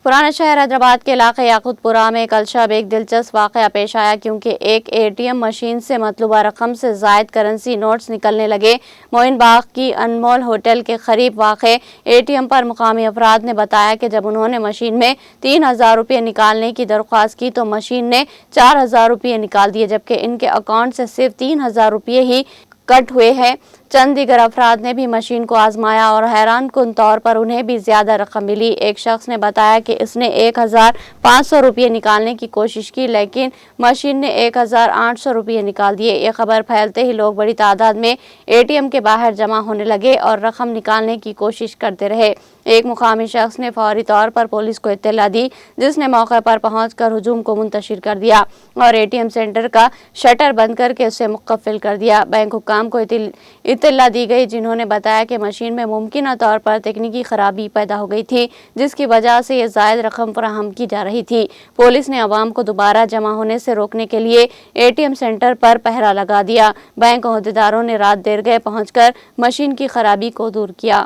پرانا شہر حیدرآباد کے علاقے یاقوت پورہ میں کل شب ایک دلچسپ واقعہ پیش آیا کیونکہ ایک ATM مشین سے مطلوبہ رقم سے زائد کرنسی نوٹس نکلنے لگے۔ معین باغ کی انمول ہوٹل کے قریب واقع ATM پر مقامی افراد نے بتایا کہ جب انہوں نے مشین میں 3000 روپے نکالنے کی درخواست کی تو مشین نے 4000 روپے نکال دیے، جبکہ ان کے اکاؤنٹ سے صرف 3000 روپے ہی کٹ ہوئے ہیں۔ چند دیگر افراد نے بھی مشین کو آزمایا اور حیران کن طور پر انہیں بھی زیادہ رقم ملی۔ ایک شخص نے بتایا کہ اس نے 1500 روپے نکالنے کی کوشش کی لیکن مشین نے 1800 روپے نکال دیے۔ یہ خبر پھیلتے ہی لوگ بڑی تعداد میں ATM کے باہر جمع ہونے لگے اور رقم نکالنے کی کوشش کرتے رہے۔ ایک مقامی شخص نے فوری طور پر پولیس کو اطلاع دی جس نے موقع پر پہنچ کر ہجوم کو منتشر کر دیا اور ATM سینٹر کا شٹر بند کر کے اسے مقفل کر دیا۔ بینک حکام کو اطلاع دی گئی جنہوں نے بتایا کہ مشین میں ممکنہ طور پر تکنیکی خرابی پیدا ہو گئی تھی جس کی وجہ سے یہ زائد رقم فراہم کی جا رہی تھی۔ پولیس نے عوام کو دوبارہ جمع ہونے سے روکنے کے لیے ATM سینٹر پر پہرا لگا دیا۔ بینک عہدیداروں نے رات دیر گئے پہنچ کر مشین کی خرابی کو دور کیا۔